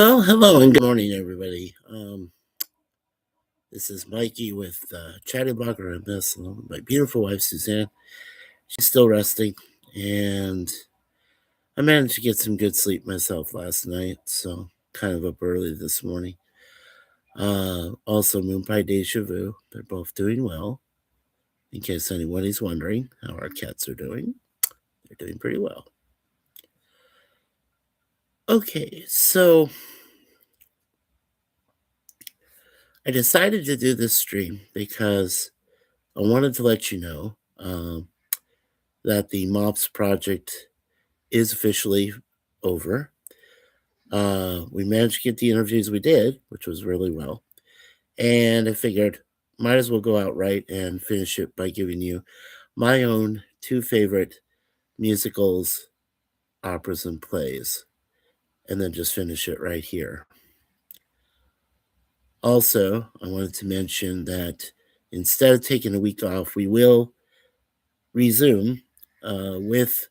Well, hello and good morning, everybody. This is Mikey with ChattyBloggerMS, along with my beautiful wife, Suzanne. She's still resting, and I managed to get some good sleep myself last night, so kind of up early this morning. Also, Moon Pie Deja Vu. They're both doing well. In case anybody's wondering how our cats are doing, they're doing pretty well. Okay, so I decided to do this stream because I wanted to let you know that the MOPS project is officially over. We managed to get the interviews we did, which was really well. And I figured might as well go outright and finish it by giving you my own two favorite musicals, operas, and plays, and then just finish it right here. Also, I wanted to mention that instead of taking a week off, we will resume with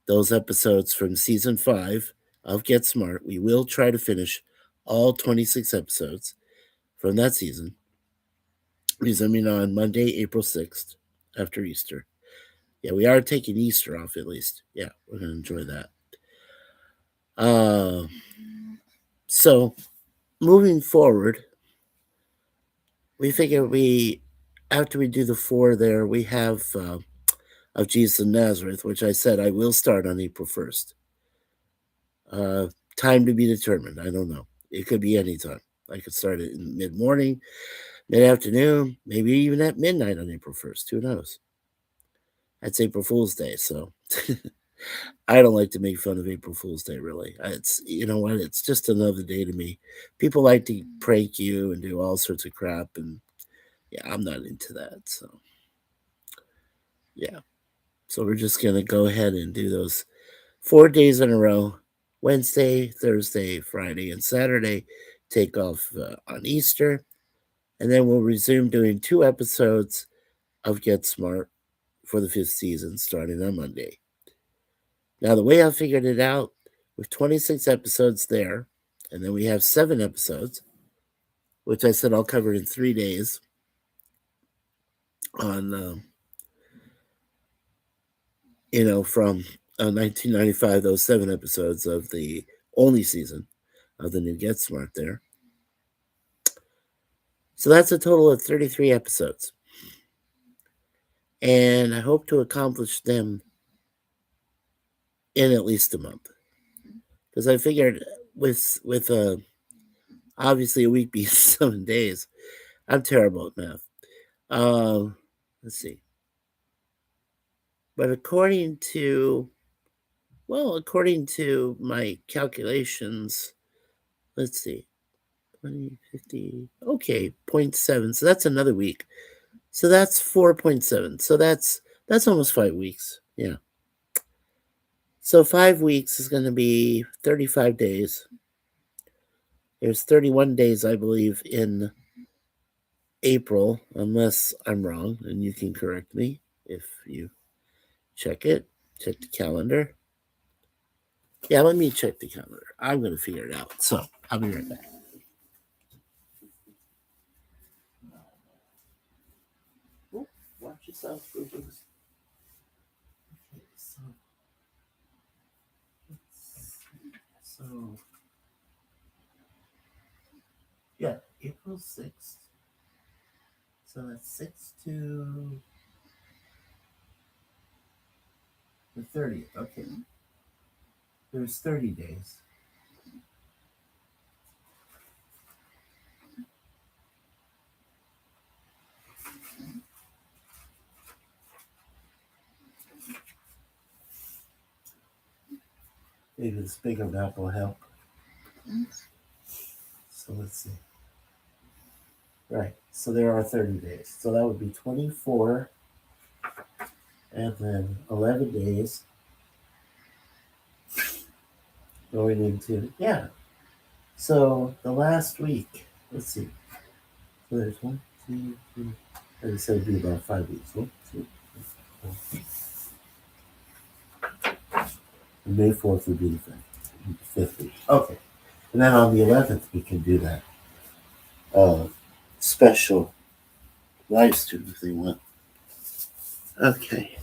those episodes from season 5 of Get Smart. We will try to finish all 26 episodes from that season, resuming on Monday, April 6th, after Easter. Yeah, we are taking Easter off at least. Yeah, we're going to enjoy that. So, moving forward, we figure after we do the 4 there, we have of Jesus of Nazareth, which I said I will start on April 1st. Time to be determined. I don't know. It could be any time. I could start it in mid-morning, mid-afternoon, maybe even at midnight on April 1st. Who knows? That's April Fool's Day, so I don't like to make fun of April Fool's Day, really. It's, you know what? It's just another day to me. People like to prank you and do all sorts of crap, and yeah, I'm not into that, so yeah. So we're just going to go ahead and do those 4 days in a row. Wednesday, Thursday, Friday, and Saturday, take off on Easter. And then we'll resume doing 2 episodes of Get Smart for the 5th season, starting on Monday. Now, the way I figured it out, with 26 episodes there, and then we have 7 episodes, which I said I'll cover in 3 days on, from 1995, those 7 episodes of the only season of the new Get Smart there. So that's a total of 33 episodes. And I hope to accomplish them in at least a month. Because I figured with obviously a week being 7 days, I'm terrible at math. Let's see. But according to my calculations, let's see. 20, 50, okay, 0.7. So that's another week. So that's 4.7. So that's almost 5 weeks. Yeah. So 5 weeks is going to be 35 days. There's 31 days, I believe, in April, unless I'm wrong, and you can correct me if you check the calendar. Yeah, let me check the calendar. I'm going to figure it out. So I'll be right back. Oh, watch yourself, boo-boos. Okay, so yeah, April 6th. So that's 6 to the 30th. Okay. There's 30 days. Maybe this bigger map will help. So let's see. Right. So there are 30 days. So that would be 24 and then 11 days going into, yeah. So the last week, let's see. So there's 1, 2, 3. I said it'd be about 5 weeks. 1, 2, 3, 4. And May 4th would be the 5th week. Okay. And then on the 11th, we can do that special live stream if they want. Okay.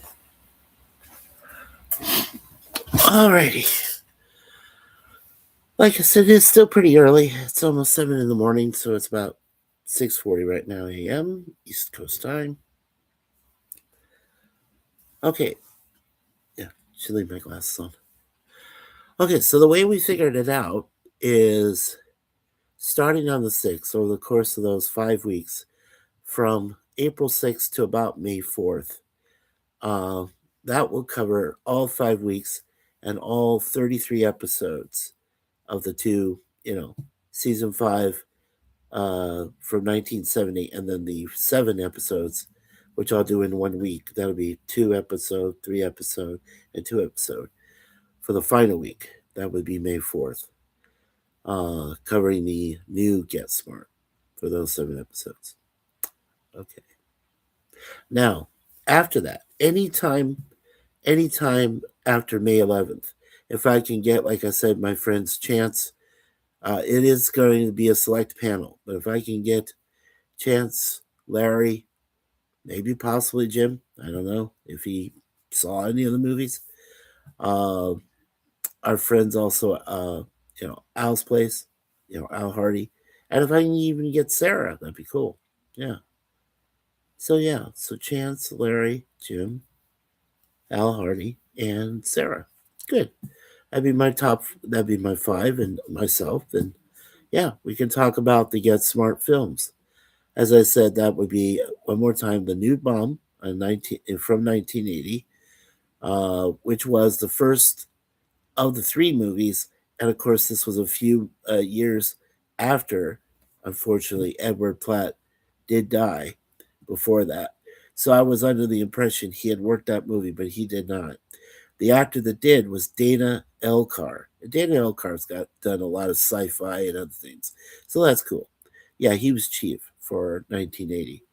Alrighty. Like I said, it's still pretty early. It's almost 7 in the morning, so it's about 6:40 right now a.m. East Coast time. Okay. Yeah, should leave my glasses on. Okay, so the way we figured it out is starting on the 6th, over the course of those 5 weeks, from April 6th to about May 4th, uh, that will cover all 5 weeks and all 33 episodes of the two, season 5 from 1970, and then the 7 episodes, which I'll do in 1 week. That'll be 2 episode, 3 episode, and 2 episode for the final week. That would be May 4th, covering the new Get Smart for those 7 episodes. Okay. Now, after that, anytime after May 11th, if I can get, like I said, my friend's Chance, it is going to be a select panel, but if I can get Chance, Larry, maybe possibly Jim, I don't know if he saw any of the movies. Our friends also, Al's Place, Al Hardy, and if I can even get Sarah, that'd be cool. Yeah. So Chance, Larry, Jim, Al Hardy, and Sarah. Good. That'd be my top. That'd be my 5, and myself, and yeah, we can talk about the Get Smart films. As I said, that would be one more time the Nude Bomb from 1980, which was the first of the 3 movies, and of course, this was a few years after, unfortunately, Edward Platt did die. Before that, so I was under the impression he had worked that movie, but he did not. The actor that did was Dana Elcar. Dana Elcar's got done a lot of sci-fi and other things, so that's cool. Yeah, he was chief for 1980.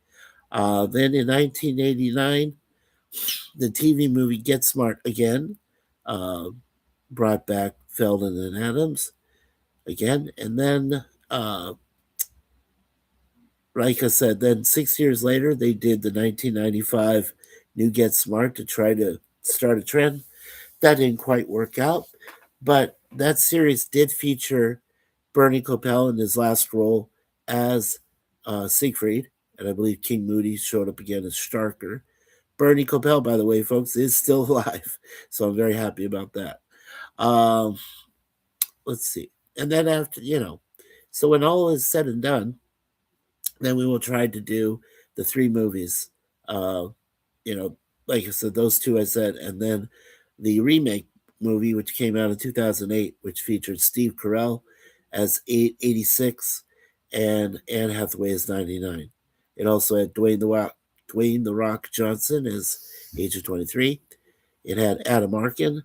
Then in 1989, the TV movie Get Smart Again uh, brought back Feldon and Adams again, and then, like I said, then 6 years later, they did the 1995 New Get Smart to try to start a trend. That didn't quite work out, but that series did feature Bernie Kopell in his last role as Siegfried, and I believe King Moody showed up again as Starker. Bernie Kopell, by the way, folks, is still alive, so I'm very happy about that. Um, let's see. And then after, so when all is said and done, then we will try to do the 3 movies. Uh, you know, like I said, those 2 I said, and then the remake movie, which came out in 2008, which featured Steve Carell as 86 and Anne Hathaway as 99. It also had Dwayne the Rock Johnson as age of 23. It had Adam Arkin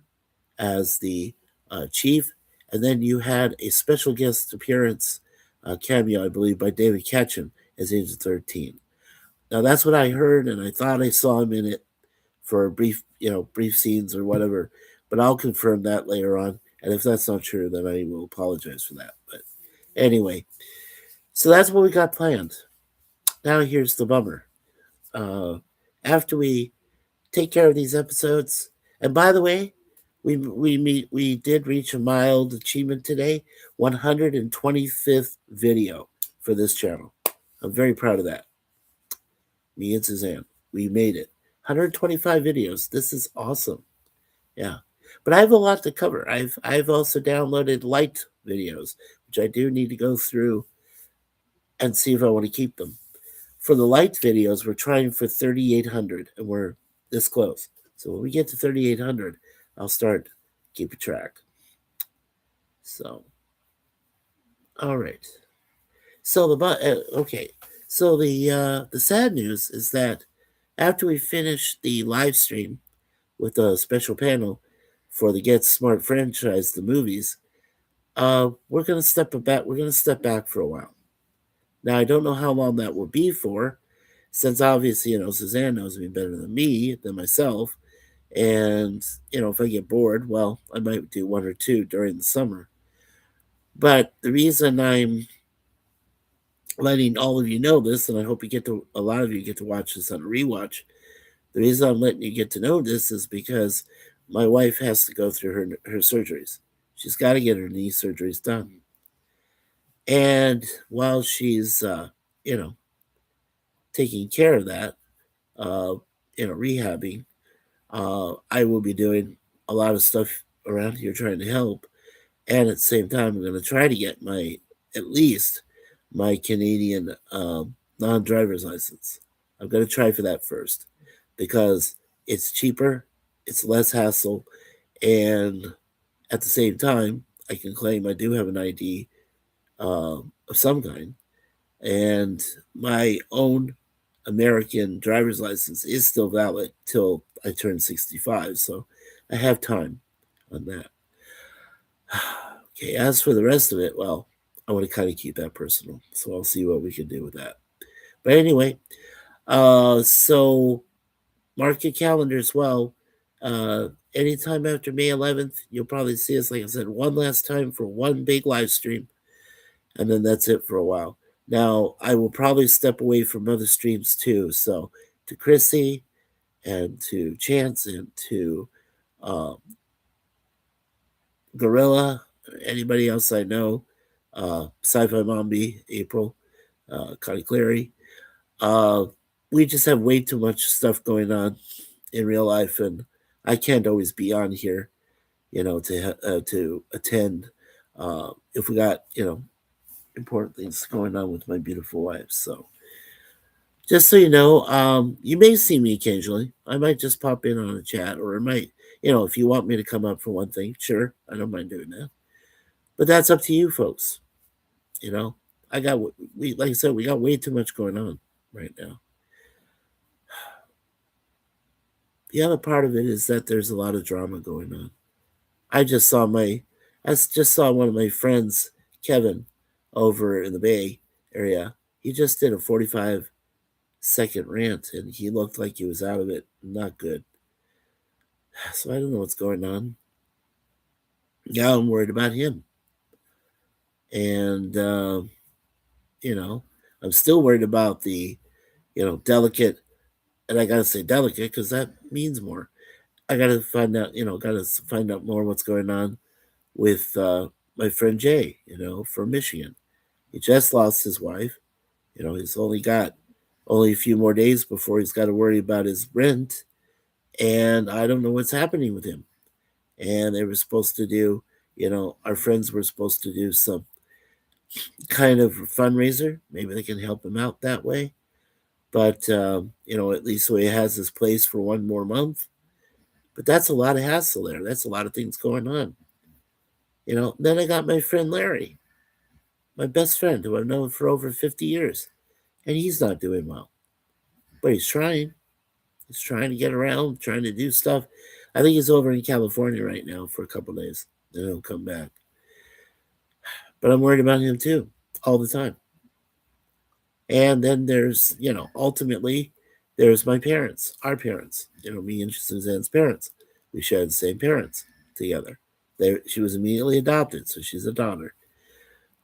as the chief, and then you had a special guest appearance cameo, I believe, by David Ketchum as age of 13. Now that's what I heard, and I thought I saw him in it for brief scenes or whatever. But I'll confirm that later on. And if that's not true, then I will apologize for that. But anyway, so that's what we got planned. Now here's the bummer. After we take care of these episodes, and by the way, we did reach a mild achievement today, 125th video for this channel. I'm very proud of that. Me and Suzanne, we made it. 125 videos. This is awesome. Yeah. But I have a lot to cover. I've also downloaded light videos, which I do need to go through and see if I want to keep them. For the light videos, we're trying for 3,800, and we're this close. So when we get to 3,800, I'll start keeping track. So, all right. So okay. So the sad news is that after we finish the live stream with a special panel for the Get Smart franchise, the movies, we're gonna step back. We're gonna step back for a while. Now I don't know how long that will be for, since obviously Suzanne knows me better than myself, and if I get bored, well, I might do 1 or 2 during the summer. But the reason I'm letting all of you know this, and I hope a lot of you get to watch this on a rewatch. The reason I'm letting you get to know this is because my wife has to go through her surgeries. She's got to get her knee surgeries done, and while she's you know taking care of that, uh, rehabbing, I will be doing a lot of stuff around here trying to help. And at the same time, I'm going to try to get at least my Canadian non-driver's license. I'm going to try for that first because it's cheaper, it's less hassle, and at the same time, I can claim I do have an ID of some kind, and my own American driver's license is still valid till I turn 65, so I have time on that. Okay, as for the rest of it, well, I want to kind of keep that personal, so I'll see what we can do with that. But anyway, so mark your calendar as well. Anytime after May 11th, you'll probably see us, like I said, one last time for one big live stream, and then that's it for a while. Now, I will probably step away from other streams too. So, to Chrissy and to Chance and to um, Gorilla, anybody else I know, Sci-Fi Mombi, April, Connie Clary. Uh, we just have way too much stuff going on in real life, and I can't always be on here, to attend. If we got important things going on with my beautiful wife, so just so you know, you may see me occasionally. I might just pop in on a chat, or I might, if you want me to come up for one thing, sure, I don't mind doing that. But that's up to you, folks. You know, I got we like I said, we got way too much going on right now. The other part of it is that there's a lot of drama going on. I just saw one of my friends, Kevin, over in the Bay area. He just did a 45-second rant, and he looked like he was out of it. Not good. So I don't know what's going on. Yeah, I'm worried about him, and I'm still worried about the delicate, and I gotta say delicate because that means more. I gotta find out, more what's going on with my friend Jay, from Michigan. He just lost his wife. He's only a few more days before he's got to worry about his rent, and I don't know what's happening with him. And they were supposed to do, our friends were supposed to do some kind of fundraiser. Maybe they can help him out that way. But at least so he has his place for one more month. But that's a lot of hassle there. That's a lot of things going on. Then I got my friend Larry, my best friend who I've known for over 50 years, and he's not doing well. But he's trying. He's trying to get around, trying to do stuff. I think he's over in California right now for a couple days. Then he'll come back. But I'm worried about him too, all the time. And then there's, ultimately, there's my parents, our parents, me and Suzanne's parents. We shared the same parents together. She was immediately adopted, so she's a daughter.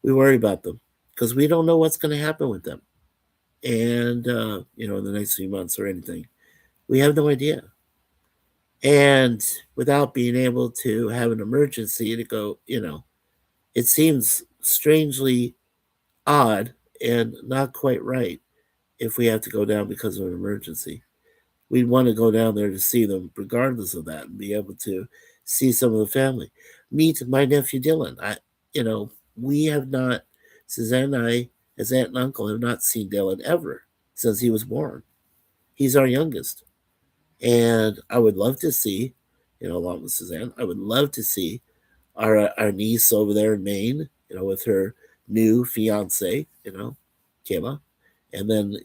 We worry about them because we don't know what's going to happen with them. And, in the next few months or anything. We have no idea. And without being able to have an emergency to go, it seems strangely odd and not quite right if we have to go down because of an emergency. We'd want to go down there to see them regardless of that and be able to see some of the family. Meet my nephew Dylan. We have not, Suzanne and I, as aunt and uncle, have not seen Dylan ever since he was born. He's our youngest. And I would love to see, along with Suzanne, I would love to see our niece over there in Maine, with her new fiance, Kayla, and then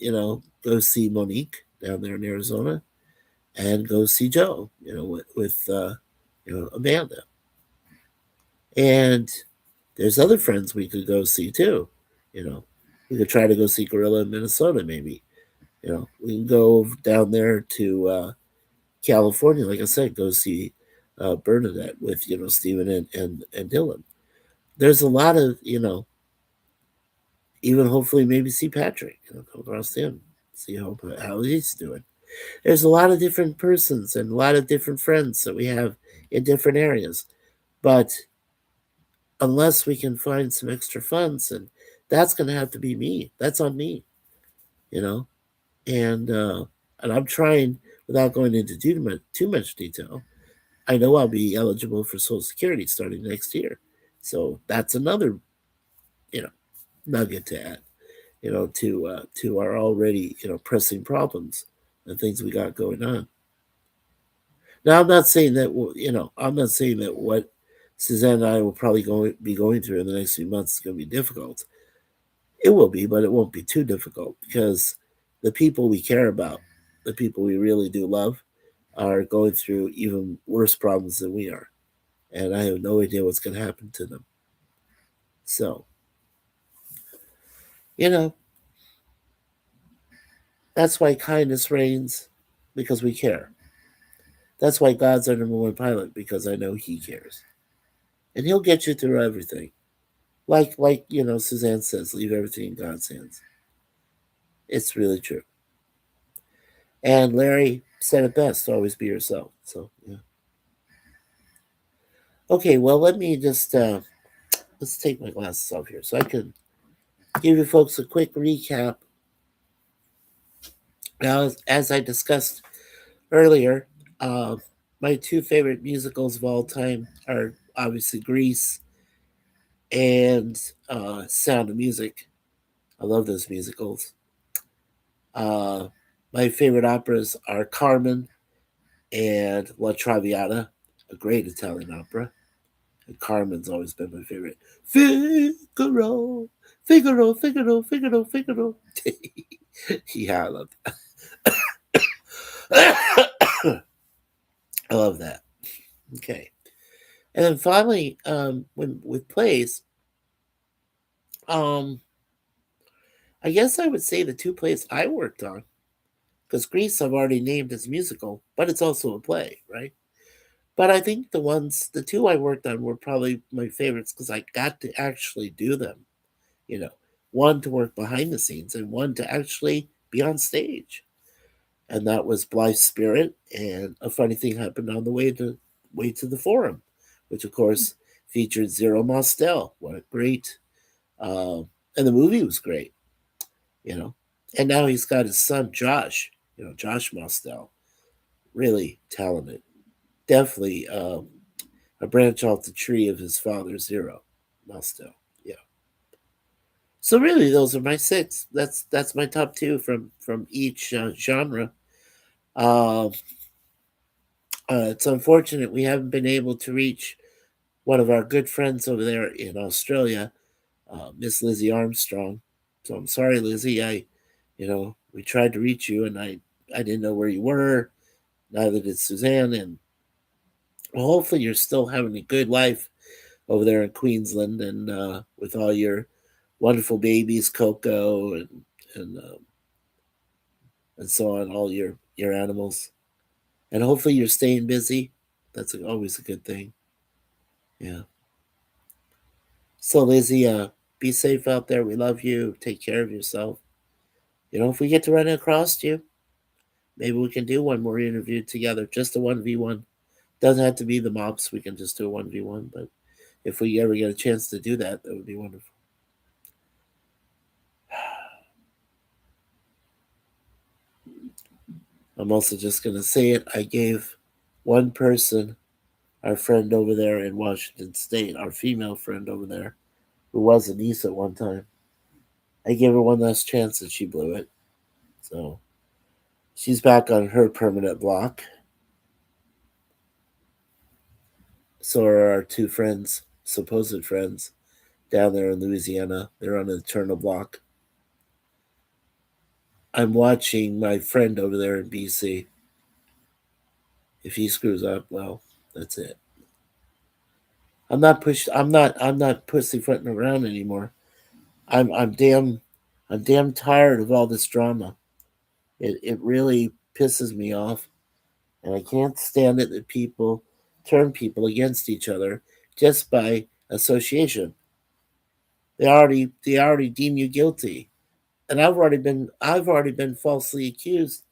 go see Monique down there in Arizona, and go see Joe, with Amanda, and there's other friends we could go see too, we could try to go see Gorilla in Minnesota, maybe, we can go down there to California, like I said, go see Bernadette with Stephen and Dylan. there's a lot of, even hopefully maybe see Patrick, come across him, see how he's doing. There's a lot of different persons and a lot of different friends that we have in different areas. But unless we can find some extra funds, and that's going to have to be me. That's on me, you know. And I'm trying, without going into too much detail. I know I'll be eligible for Social Security starting next year, so that's another, you know, nugget to add, to our already, pressing problems and things we got going on. Now, I'm not saying that I'm not saying that what Suzanne and I will probably be going through in the next few months is going to be difficult. It will be, but it won't be too difficult because the people we care about, the people we really do love, are going through even worse problems than we are, and I have no idea what's going to happen to them. So, you know, that's why kindness reigns, because we care. That's why God's our number one pilot, because I know He cares, and He'll get you through everything. Like Suzanne says, leave everything in God's hands. It's really true. And Larry said it best: always be yourself. So yeah. Okay, well, let me just let's take my glasses off here so I can give you folks a quick recap. Now, as I discussed earlier, uh, my two favorite musicals of all time are obviously Grease and Sound of Music. I love those musicals. Uh, my favorite operas are Carmen and La Traviata, a great Italian opera. And Carmen's always been my favorite. Figaro, Figaro, Figaro, Figaro, Figaro. Yeah, I love that. I love that. Okay. And then finally, when with plays, um, I guess I would say the two plays I worked on, because Grease I've already named as musical, but it's also a play, right? But I think the two I worked on were probably my favorites because I got to actually do them. You know, one to work behind the scenes and one to actually be on stage. And that was Blythe Spirit and A Funny Thing Happened on the way to the Forum, which of course featured Zero Mostel. What a great and the movie was great, you know. And now he's got his son Josh, Josh Mostel, really talented. Definitely a branch off the tree of his father Zero Mostel. Yeah. So really, those are my six. That's my top two from each genre. Uh, it's unfortunate we haven't been able to reach one of our good friends over there in Australia, Miss Lizzie Armstrong. So I'm sorry, Lizzie. We tried to reach you, and I didn't know where you were. Neither did Suzanne. And well, hopefully, you're still having a good life over there in Queensland, and with all your wonderful babies, Coco, and so on, all your animals. And hopefully, you're staying busy. That's always a good thing. Yeah. So, Lizzie, be safe out there. We love you. Take care of yourself. If we get to run across you, maybe we can do one more interview together, just a 1v1. Doesn't have to be the mobs. We can just do a 1v1. But if we ever get a chance to do that, that would be wonderful. I'm also just going to say it. I gave one person, our friend over there in Washington State, our female friend over there, who was a niece at one time, I gave her one last chance and she blew it. So she's back on her permanent block. So are our two friends, supposed friends, down there in Louisiana. They're on an eternal block. I'm watching my friend over there in BC. If he screws up, well, that's it. I'm not pussyfooting around anymore. I'm damn tired of all this drama. It really pisses me off, and I can't stand it that people turn people against each other just by association. They already deem you guilty. And I've already been falsely accused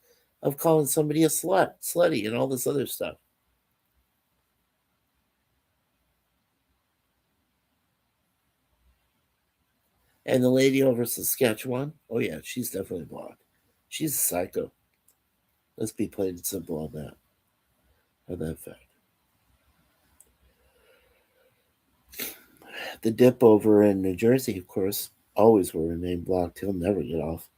of calling somebody a slutty, and all this other stuff. And the lady over Saskatchewan, oh yeah, she's definitely blocked. She's a psycho. Let's be plain and simple on that fact. The dip over in New Jersey, of course, always will remain blocked. He'll never get off.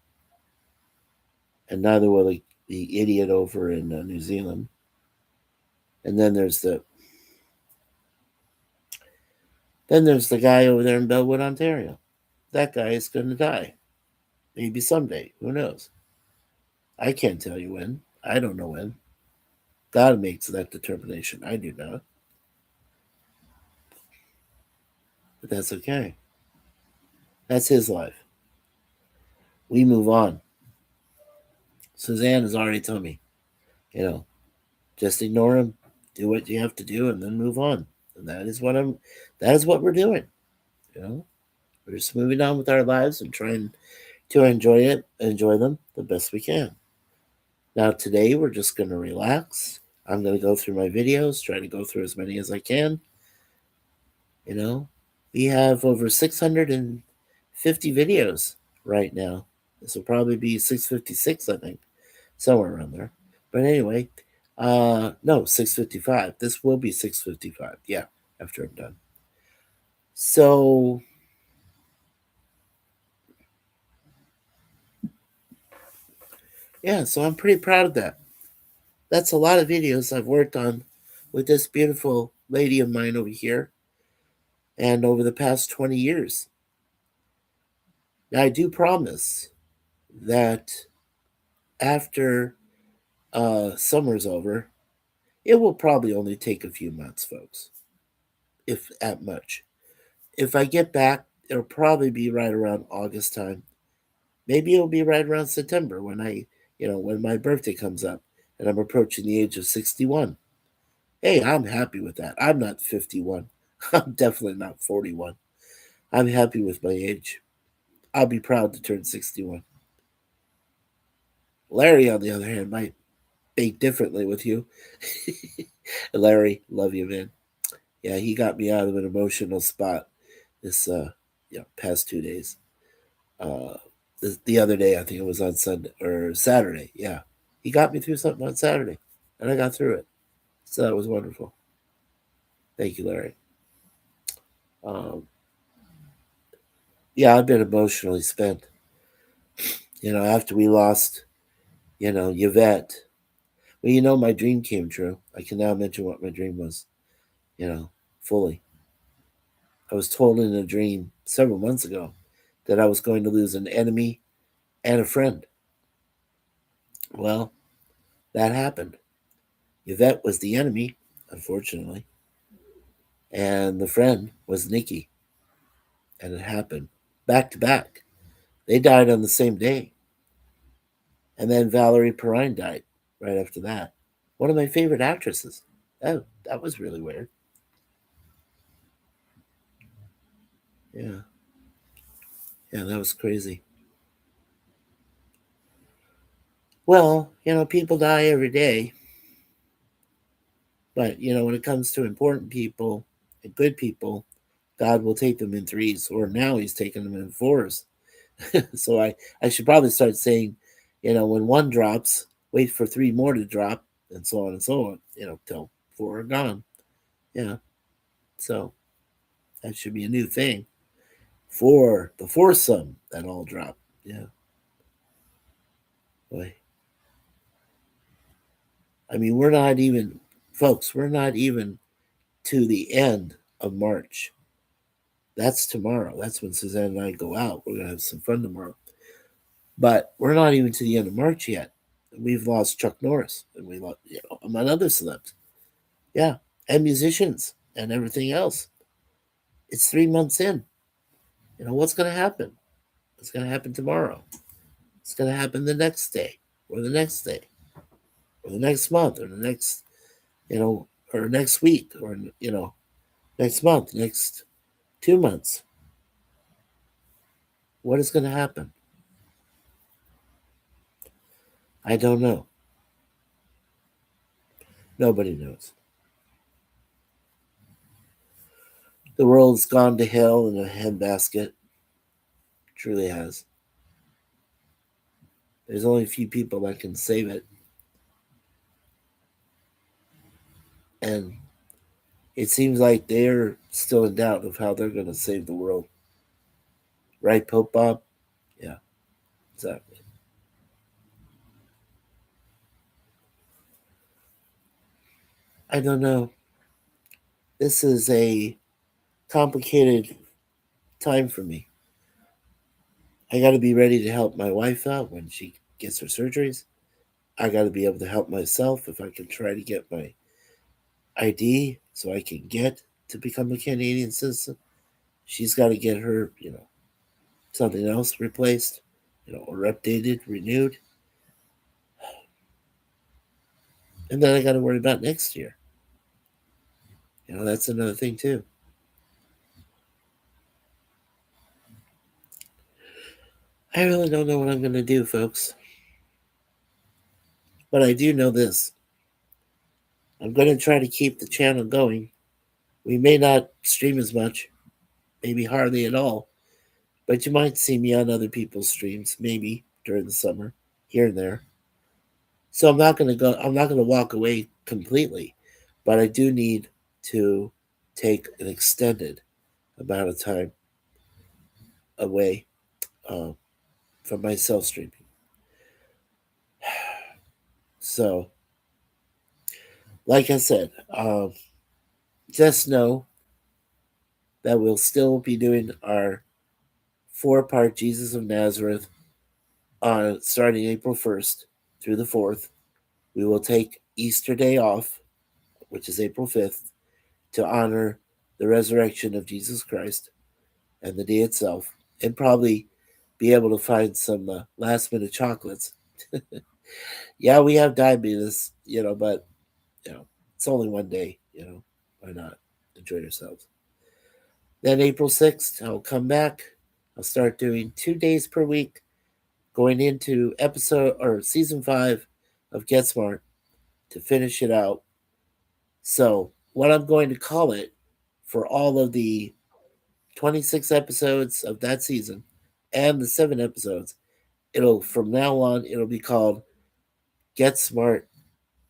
And neither will the idiot over in New Zealand. And then there's the guy over there in Bellwood, Ontario. That guy is going to die. Maybe someday. Who knows? I can't tell you when. I don't know when. God makes that determination. I do not. But that's okay. That's his life. We move on. Suzanne has already told me, you know, just ignore him, do what you have to do, and then move on. And that is what we're doing. You know, we're just moving on with our lives and trying to enjoy them the best we can. Now today we're just going to relax. I'm going to go through my videos, try to go through as many as I can. You know, we have over 650 videos right now. This will probably be 656, I think, somewhere around there. But anyway, no, 655. This will be 655. Yeah, after I'm done. So, yeah, so I'm pretty proud of that. That's a lot of videos I've worked on with this beautiful lady of mine over here and over the past 20 years. Now, I do promise that after summer's over, it will probably only take a few months, folks, if at much. If I get back, it'll probably be right around August time. Maybe it'll be right around September when my birthday comes up and I'm approaching the age of 61. Hey, I'm happy with that. I'm not 51. I'm definitely not 41. I'm happy with my age. I'll be proud to turn 61. Larry, on the other hand, might think differently with you. Larry, love you, man. Yeah, he got me out of an emotional spot this past 2 days. Uh, the other day, I think it was on Sunday or Saturday. Yeah, he got me through something on Saturday, and I got through it. So that was wonderful. Thank you, Larry. Um, yeah, I've been emotionally spent. After we lost, Yvette. Well, my dream came true. I can now mention what my dream was, fully. I was told in a dream several months ago that I was going to lose an enemy and a friend. Well, that happened. Yvette was the enemy, unfortunately, and the friend was Nikki. And it happened back to back. They died on the same day. And then Valerie Perrine died right after that. One of my favorite actresses. Oh, that was really weird. Yeah. Yeah, that was crazy. Well, people die every day. But, when it comes to important people and good people, God will take them in threes, or now he's taking them in fours. So I should probably start saying, when one drops, wait for three more to drop, and so on and so on, till four are gone. Yeah. So that should be a new thing for the foursome that all drop. Yeah. Boy. I mean, folks, we're not even to the end of March. That's tomorrow. That's when Suzanne and I go out. We're going to have some fun tomorrow. But we're not even to the end of March yet. We've lost Chuck Norris, and we lost, among other celebs. Yeah, and musicians and everything else. It's 3 months in. What's going to happen? What's going to happen tomorrow? It's going to happen the next day, or the next day, or the next month, or the next, or next week, or next month, next 2 months. What is going to happen? I don't know. Nobody knows. The world's gone to hell in a handbasket. Truly has. There's only a few people that can save it. And it seems like they're still in doubt of how they're going to save the world. Right, Pope Bob? Yeah, exactly. I don't know. This is a complicated time for me. I got to be ready to help my wife out when she gets her surgeries. I got to be able to help myself if I can try to get my ID so I can get to become a Canadian citizen. She's got to get her, something else replaced, or updated, renewed. And then I got to worry about next year. That's another thing too. I really don't know what I'm going to do, folks. But I do know this. I'm going to try to keep the channel going. We may not stream as much, maybe hardly at all, but you might see me on other people's streams, maybe during the summer, here and there. So I'm not going to walk away completely, but I do need to take an extended amount of time away uh, from my self streaming. So, like I said, just know that we'll still be doing our 4-part Jesus of Nazareth on starting April 1st through the 4th. We will take Easter Day off, which is April 5th, to honor the resurrection of Jesus Christ and the day itself, and probably be able to find some last minute chocolates. Yeah, we have diabetes, but it's only one day, why not enjoy yourselves? Then April 6th, I'll come back. I'll start doing 2 days per week, going into episode or season 5 of Get Smart to finish it out. So, what I'm going to call it for all of the 26 episodes of that season and the 7 episodes, from now on, it'll be called Get Smart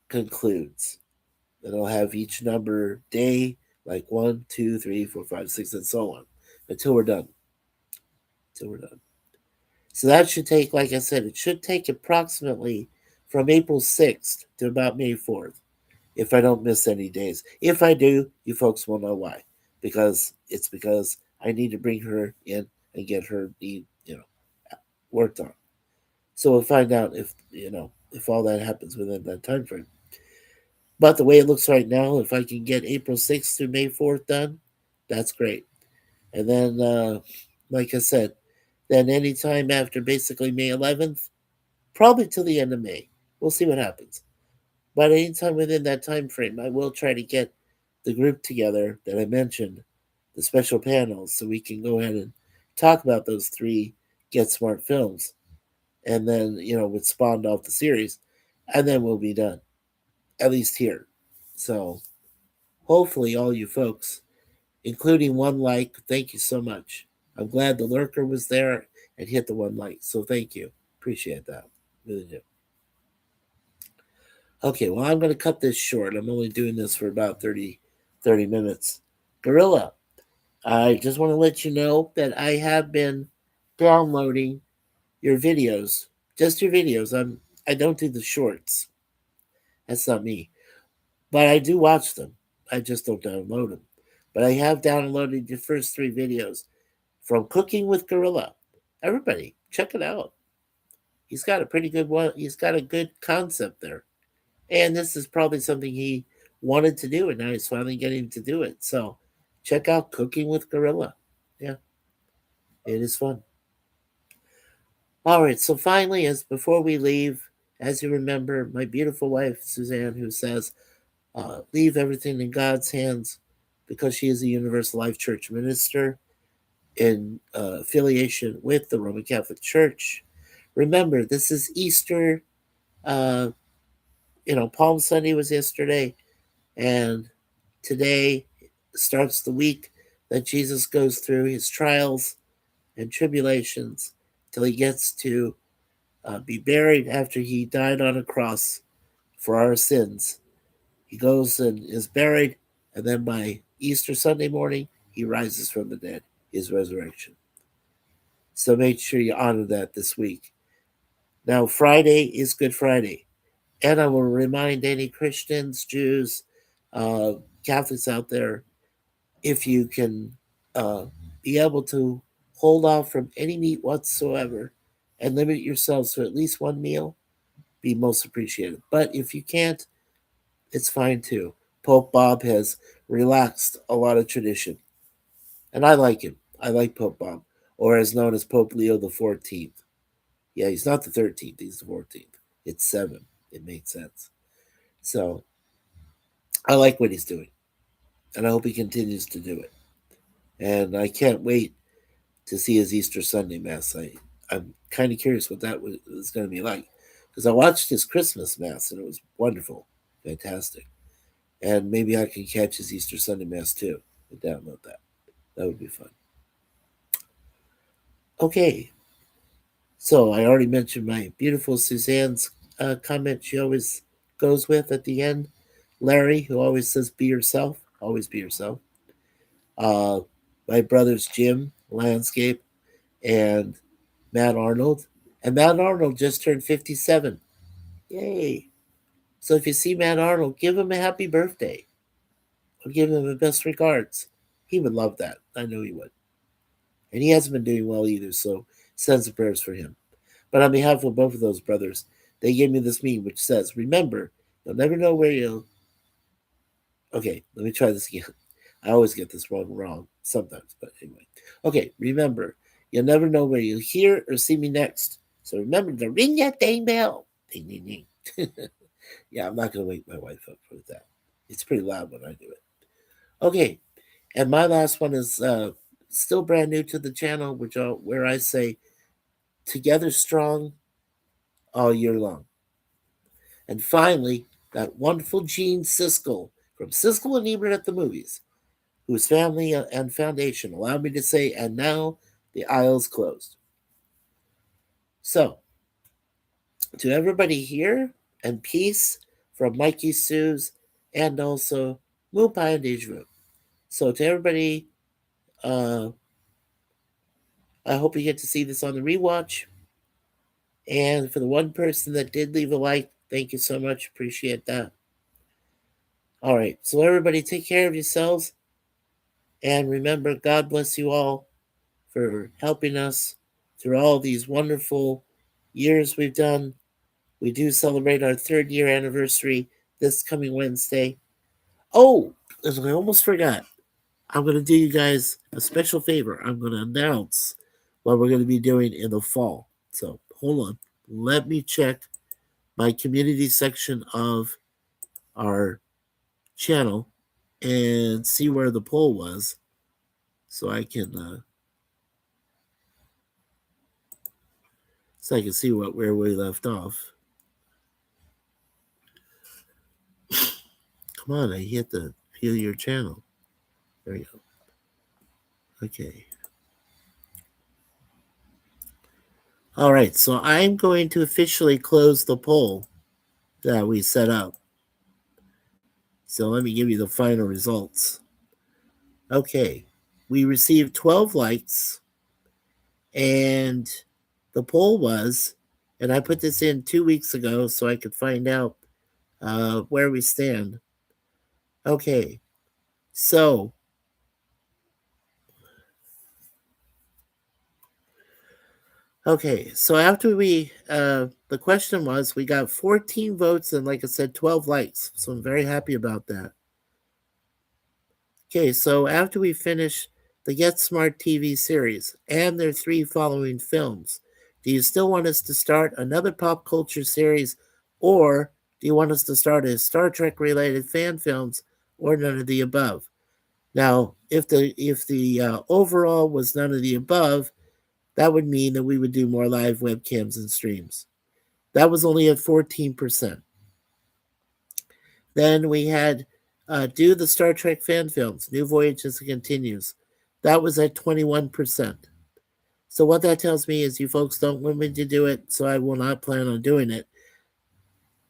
Concludes. And I'll have each number day, like 1, 2, 3, 4, 5, 6, and so on, until we're done. So that should take, like I said, it should take approximately from April 6th to about May 4th, if I don't miss any days. If I do, you folks will know why. Because I need to bring her in and get her worked on. So we'll find out if all that happens within that time frame. But the way it looks right now, if I can get April 6th through May 4th done, that's great. And then, like I said, then anytime after basically May 11th, probably till the end of May. We'll see what happens. But anytime within that time frame, I will try to get the group together that I mentioned, the special panels, so we can go ahead and talk about those 3 Get Smart films. And then, it spawned off the series. And then we'll be done. At least here. So hopefully all you folks, including one like, thank you so much. I'm glad the lurker was there and hit the one like. So thank you. Appreciate that. Really do. Okay, well, I'm going to cut this short. I'm only doing this for about 30 minutes. Gorilla, I just want to let you know that I have been downloading your videos, just your videos. I don't do the shorts. That's not me. But I do watch them. I just don't download them. But I have downloaded your first 3 videos from Cooking with Gorilla. Everybody, check it out. He's got a pretty good one. He's got a good concept there. And this is probably something he wanted to do, and now he's finally getting to do it. So check out Cooking with Gorilla. Yeah, it is fun. All right, so finally, as before we leave, as you remember, my beautiful wife, Suzanne, who says, leave everything in God's hands because she is a Universal Life Church minister. in affiliation with the Roman Catholic Church. Remember, this is Easter. Uh, Palm Sunday was yesterday, and today starts the week that Jesus goes through his trials and tribulations till he gets to be buried after he died on a cross for our sins. He goes and is buried, and then by Easter Sunday morning, he rises from the dead, his resurrection. So make sure you honor that this week. Now, Friday is Good Friday. And I will remind any Christians, Jews, uh, Catholics out there, if you can uh, be able to hold off from any meat whatsoever and limit yourselves to at least one meal, be most appreciated. But if you can't, it's fine too. Pope Bob has relaxed a lot of tradition, and I like him. I like Pope Bob, or as known as Pope Leo the 14th. Yeah, he's not the 13th, he's the 14th. It's 7. It makes sense. So I like what he's doing, and I hope he continues to do it. And I can't wait to see his Easter Sunday Mass. I'm kind of curious what that was going to be like, because I watched his Christmas Mass, and it was wonderful, fantastic. And maybe I can catch his Easter Sunday Mass too and download that. That would be fun. Okay, so I already mentioned my beautiful Suzanne's comment she always goes with at the end. Larry, who always says, be yourself, always be yourself. Uh, my brothers Jim, Landscape, and Matt Arnold. And Matt Arnold just turned 57. Yay. So if you see Matt Arnold, give him a happy birthday or give him the best regards. He would love that. I know he would. And he hasn't been doing well either, so send some prayers for him. But on behalf of both of those brothers, they gave me this meme which says, remember, you'll never know where you'll. Okay, let me try this again. I always get this wrong sometimes, but anyway. Okay, remember, you'll never know where you'll hear or see me next. So remember to ring that dang bell. Ding, ding, ding. Yeah, I'm not going to wake my wife up for that. It's pretty loud when I do it. Okay, and my last one is still brand new to the channel, where I say, together strong all year long. And finally, that wonderful Gene Siskel from Siskel and Ebert at the Movies, whose family and foundation allowed me to say, and now the aisle's closed. So, to everybody here, and peace from Mikey Sue's and also Moon Pie and Deja. So, to everybody, I hope you get to see this on the rewatch. And for the one person that did leave a like, thank you so much. Appreciate that. All right. So, everybody, take care of yourselves. And remember, God bless you all for helping us through all these wonderful years we've done. We do celebrate our 3rd-year anniversary this coming Wednesday. Oh, I almost forgot. I'm going to do you guys a special favor. I'm going to announce what we're going to be doing in the fall. So hold on. Let me check my community section of our channel and see where the poll was so I can see where we left off. Come on, I hit the view your channel. There you go. Okay. All right, so I'm going to officially close the poll that we set up. So let me give you the final results. Okay, we received 12 likes, and the poll was, and I put this in 2 weeks ago so I could find out where we stand. Okay, so after we, the question was, we got 14 votes and, like I said, 12 likes. So I'm very happy about that. Okay, so after we finish the Get Smart TV series and their 3 following films, do you still want us to start another pop culture series, or do you want us to start a Star Trek related fan films, or none of the above? Now, if the overall was none of the above, that would mean that we would do more live webcams and streams. That was only at 14%. Then we had do the Star Trek fan films, New Voyages Continues. That was at 21%. So what that tells me is you folks don't want me to do it, so I will not plan on doing it.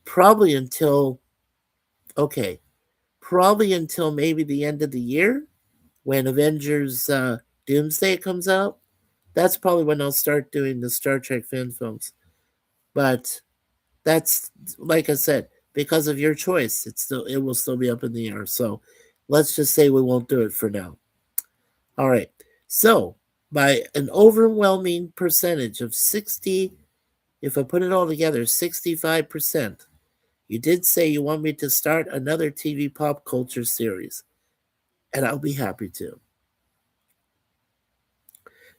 Probably until, okay, probably until maybe the end of the year when Avengers Doomsday comes out. That's probably when I'll start doing the Star Trek fan films. But that's, like I said, because of your choice, it will still be up in the air. So let's just say we won't do it for now. All right. So by an overwhelming percentage of 60, if I put it all together, 65%, you did say you want me to start another TV pop culture series, and I'll be happy to.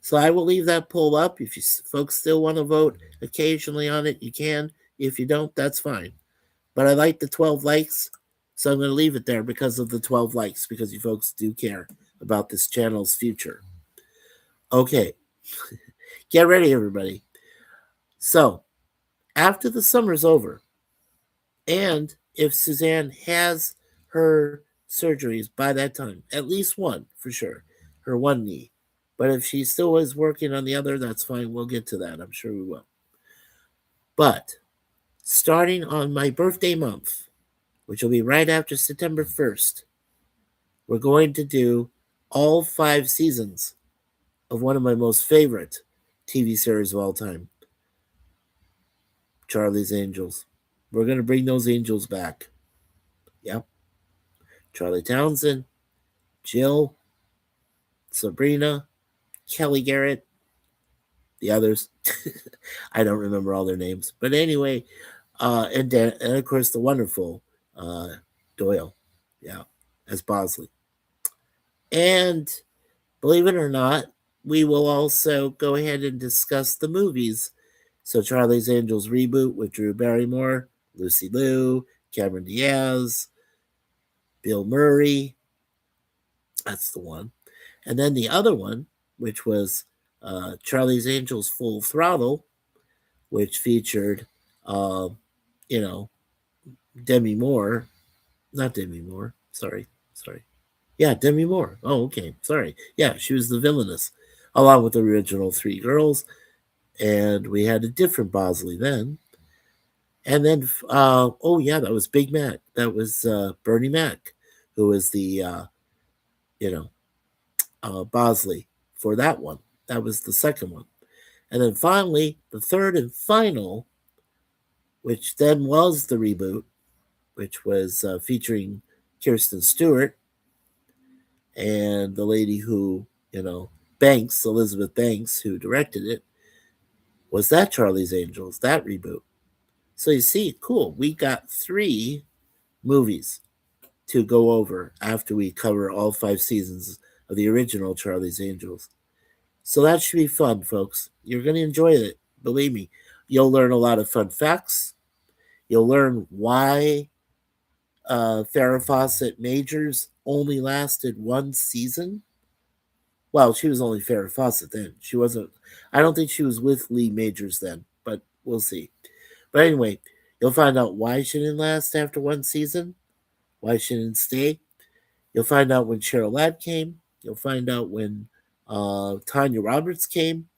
So I will leave that poll up. If you folks still want to vote occasionally on it, you can. If you don't, that's fine. But I like the 12 likes, so I'm going to leave it there because of the 12 likes, because you folks do care about this channel's future. Okay, get ready, everybody. So, after the summer's over, and if Suzanne has her surgeries by that time, at least one for sure, her one knee. But if she still is working on the other, that's fine. We'll get to that. I'm sure we will. But starting on my birthday month, which will be right after September 1st, we're going to do all 5 seasons of one of my most favorite TV series of all time, Charlie's Angels. We're going to bring those angels back. Yep. Charlie Townsend, Jill, Sabrina, Kelly Garrett, the others. I don't remember all their names. But anyway, and of course the wonderful Doyle. Yeah, as Bosley. And believe it or not, we will also go ahead and discuss the movies. So Charlie's Angels reboot with Drew Barrymore, Lucy Liu, Cameron Diaz, Bill Murray. That's the one. And then the other one, which was Charlie's Angels Full Throttle, which featured, uh, you know, Demi Moore. Not Demi Moore. Sorry. Yeah, Demi Moore. Oh, okay. Sorry. Yeah, she was the villainess, along with the original three girls. And we had a different Bosley then. And then, oh yeah, that was Big Mac. That was Bernie Mac, who was the, you know, Bosley for that one. That was the second one. And then finally, the third and final, which then was the reboot, which was featuring Kirsten Stewart and the lady who, Banks, Elizabeth Banks, who directed it, was that Charlie's Angels, that reboot. So you see, cool. We got 3 movies to go over after we cover all 5 seasons of the original Charlie's Angels. So that should be fun, folks. You're going to enjoy it. Believe me. You'll learn a lot of fun facts. You'll learn why Farrah Fawcett Majors only lasted 1 season. Well, she was only Farrah Fawcett then. She wasn't, I don't think she was with Lee Majors then, but we'll see. But anyway, you'll find out why she didn't last after 1 season, why she didn't stay. You'll find out when Cheryl Ladd came. You'll find out when Tanya Roberts came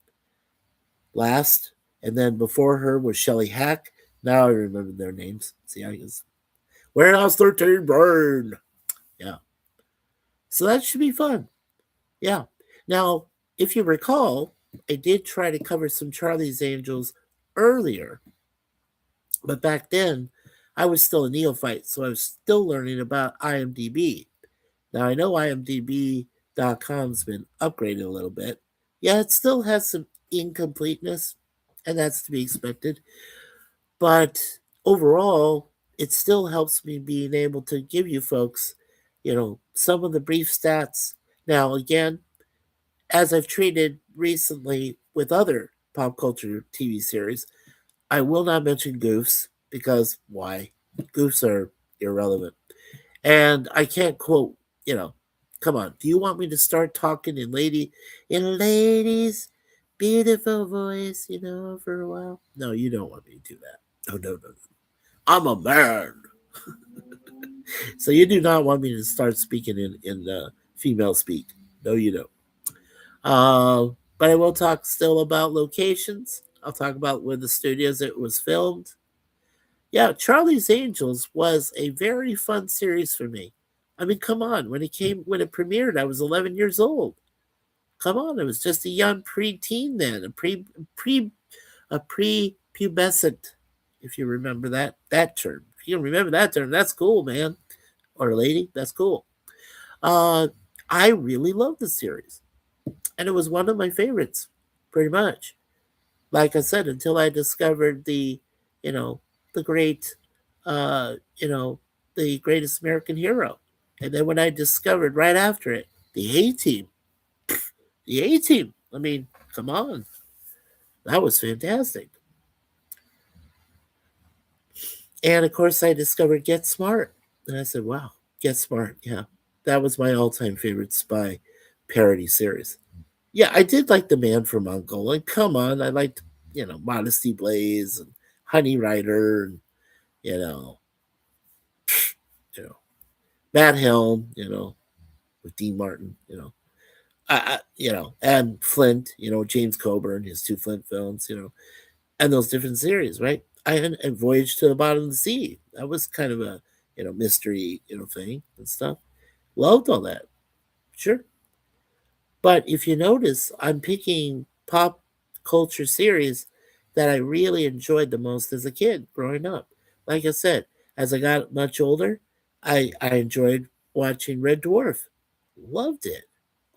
last. And then before her was Shelley Hack. Now I remember their names. See, I guess. Warehouse 13 Burn. Yeah. So that should be fun. Yeah. Now, if you recall, I did try to cover some Charlie's Angels earlier. But back then, I was still a neophyte, so I was still learning about IMDb. Now, I know IMDb.com's been upgraded a little bit. Yeah, it still has some incompleteness, and that's to be expected. But overall, it still helps me being able to give you folks, some of the brief stats. Now, again, as I've treated recently with other pop culture TV series, I will not mention goofs because why? Goofs are irrelevant. And I can't quote, Come on. Do you want me to start talking in a lady's beautiful voice, for a while? No, you don't want me to do that. No, no, no, no. I'm a man. So you do not want me to start speaking in female speak. No, you don't. But I will talk still about locations. I'll talk about where the studios it was filmed. Yeah, Charlie's Angels was a very fun series for me. I mean, come on, when it premiered, I was 11 years old. Come on, I was just a young preteen then, a prepubescent, if you remember that term. If you don't remember that term, that's cool, man or lady. That's cool. Uh, I really loved the series, and it was one of my favorites, pretty much. Like I said, until I discovered you know, the great, uh, you know, the greatest American hero, and then when I discovered right after it the A Team, the A Team. I mean, come on, that was fantastic. And of course, I discovered Get Smart, and I said, "Wow, Get Smart, yeah, that was my all-time favorite spy parody series." Yeah, I did like The Man from Uncle, and come on, I liked Modesty Blaze and Honey Rider, and you know, you know, Matt Helm, with Dean Martin, and Flint, James Coburn, his two Flint films, and those different series, right? And Voyage to the Bottom of the Sea. That was kind of a mystery, thing and stuff. Loved all that, sure. But if you notice, I'm picking pop culture series that I really enjoyed the most as a kid growing up. Like I said, as I got much older, I enjoyed watching Red Dwarf. Loved it.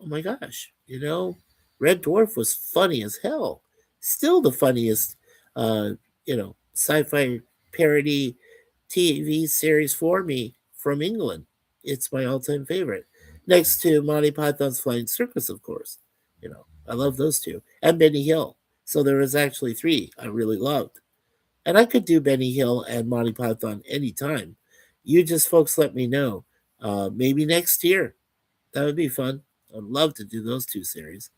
Oh my gosh. Red Dwarf was funny as hell. Still the funniest sci-fi parody TV series for me from England. It's my all-time favorite. Next to Monty Python's Flying Circus, of course. I love those two. And Benny Hill. So there was actually three I really loved. And I could do Benny Hill and Monty Python anytime. You just folks let me know. Maybe next year. That would be fun. I'd love to do those two series.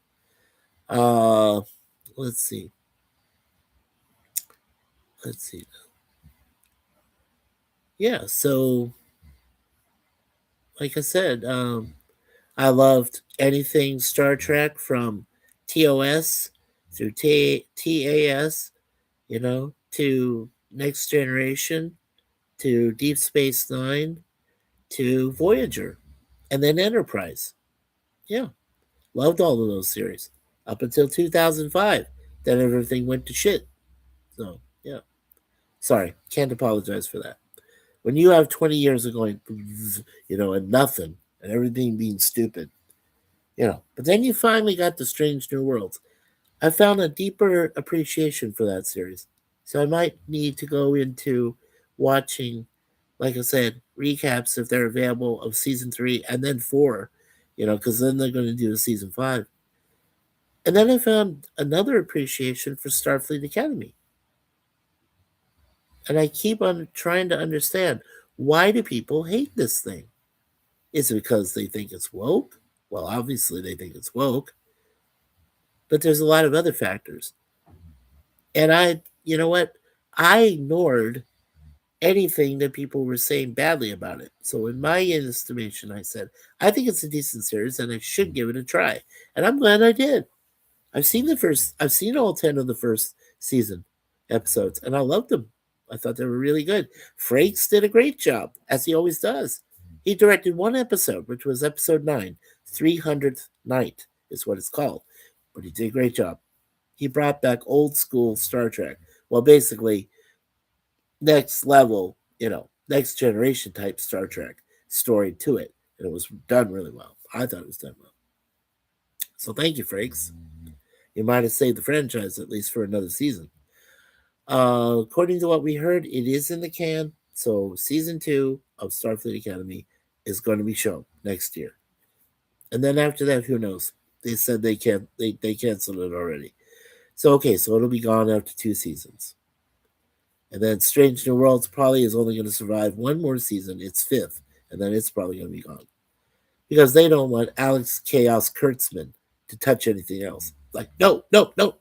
Uh, let's see. Let's see. Yeah, so like I said, I loved anything Star Trek from TOS through TAS, to Next Generation, to Deep Space Nine, to Voyager, and then Enterprise. Yeah, loved all of those series up until 2005. Then everything went to shit. So, yeah. Sorry, can't apologize for that. When you have 20 years of going, and nothing, and everything being stupid, But then you finally got the Strange New Worlds. I found a deeper appreciation for that series. So I might need to go into watching, like I said, recaps if they're available of season 3 and then 4, because then they're going to do a season 5. And then I found another appreciation for Starfleet Academy. And I keep on trying to understand, why do people hate this thing? Is it because they think it's woke? Well, obviously they think it's woke, but there's a lot of other factors. And you know what? I ignored anything that people were saying badly about it. So, in my estimation, I said, I think it's a decent series and I should give it a try. And I'm glad I did. I've seen all 10 of the first season episodes, and I loved them. I thought they were really good. Frakes did a great job, as he always does. He directed one episode, which was episode 9, 300th Night is what it's called. But he did a great job. He brought back old school Star Trek. Well, basically, next level, next generation type Star Trek story to it. And it was done really well. I thought it was done well. So thank you, Frakes. You might have saved the franchise at least for another season. According to what we heard, it is in the can. So season 2 of Starfleet Academy is going to be shown next year. And then after that, who knows? They said they canceled it already. So okay, so it'll be gone after 2 seasons. And then Strange New Worlds probably is only going to survive one more season, its 5th, and then it's probably going to be gone. because they don't want Alex Chaos Kurtzman to touch anything else. Like, no, no, no.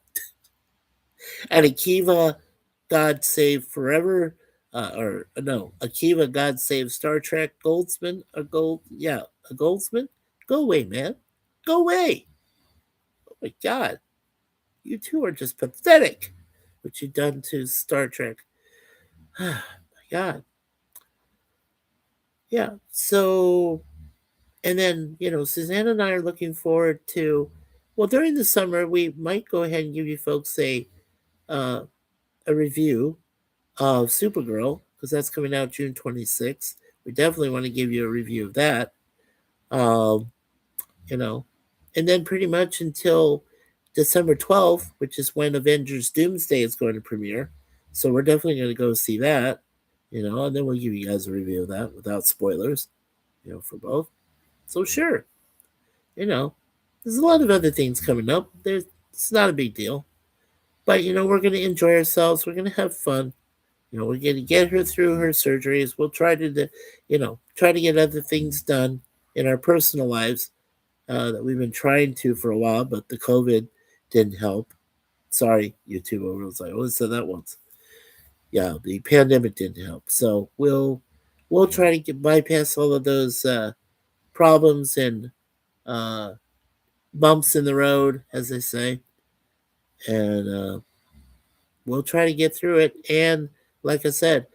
And Akiva, God Save Forever, or no, Akiva, God Save Star Trek, Goldsman, a Goldsman. Go away, man. Go away. Oh my God. You two are just pathetic. What you've done to Star Trek. My God. Yeah. So, and then, Suzanne and I are looking forward to, well, during the summer, we might go ahead and give you folks uh, a review of Supergirl, because that's coming out June 26th. We definitely want to give you a review of that. Um, you know, and then pretty much until December 12th, which is when Avengers Doomsday is going to premiere. So we're definitely going to go see that, and then we'll give you guys a review of that without spoilers, for both. So sure, there's a lot of other things coming up. It's not a big deal, but we're going to enjoy ourselves. We're going to have fun. We're going to get her through her surgeries. We'll try to get other things done in our personal lives that we've been trying to for a while, but the COVID didn't help. Sorry, YouTube overalls. I only said that once. Yeah, the pandemic didn't help. So we'll try to bypass all of those problems and uh, bumps in the road, as they say, and we'll try to get through it. And like I said,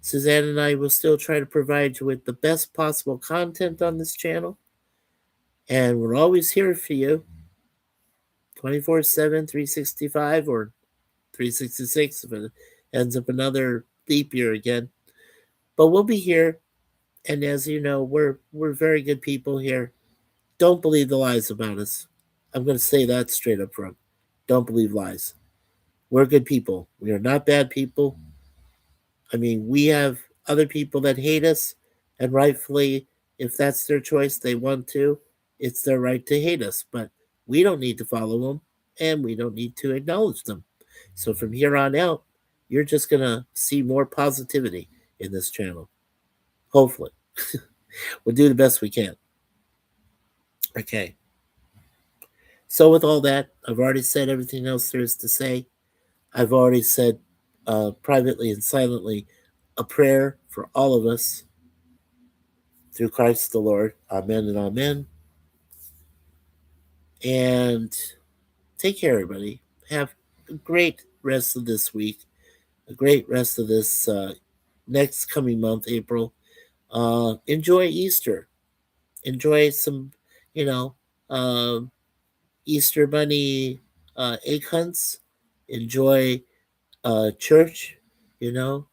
Suzanne and I will still try to provide you with the best possible content on this channel. And we're always here for you 24/7, 365, or 366 if it ends up another leap year again. But we'll be here. And as you know, we're very good people here. Don't believe the lies about us. I'm going to say that straight up front. Don't believe lies. We're good people. We are not bad people. I mean, we have other people that hate us, and rightfully, if that's their choice, they want to, it's their right to hate us. But we don't need to follow them, and we don't need to acknowledge them. So from here on out, you're just going to see more positivity in this channel. Hopefully. We'll do the best we can. Okay. So, with all that, I've already said everything else there is to say. I've already said privately and silently a prayer for all of us through Christ the Lord. Amen and amen. And take care, everybody. Have a great rest of this week, a great rest of this next coming month, April. Enjoy Easter. Enjoy some, you know, uh, Easter Bunny egg hunts. Enjoy church, you know,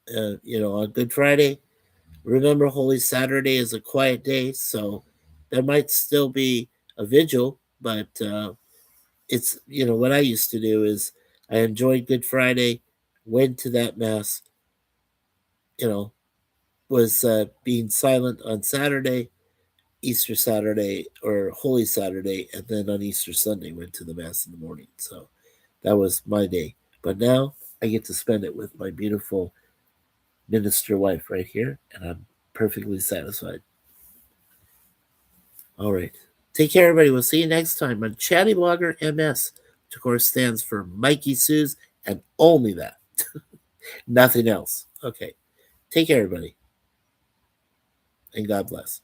on Good Friday. Remember, Holy Saturday is a quiet day, so there might still be a vigil, but it's, what I used to do is I enjoyed Good Friday, went to that Mass, you know, was being silent on Saturday, Easter Saturday, or Holy Saturday, and then on Easter Sunday went to the Mass in the morning. So that was my day. But now I get to spend it with my beautiful minister wife right here, and I'm perfectly satisfied. All right. Take care, everybody. We'll see you next time on ChattyBloggerMS, which of course stands for Mikey Sue's and only that. Nothing else. Okay. Take care, everybody. And God bless.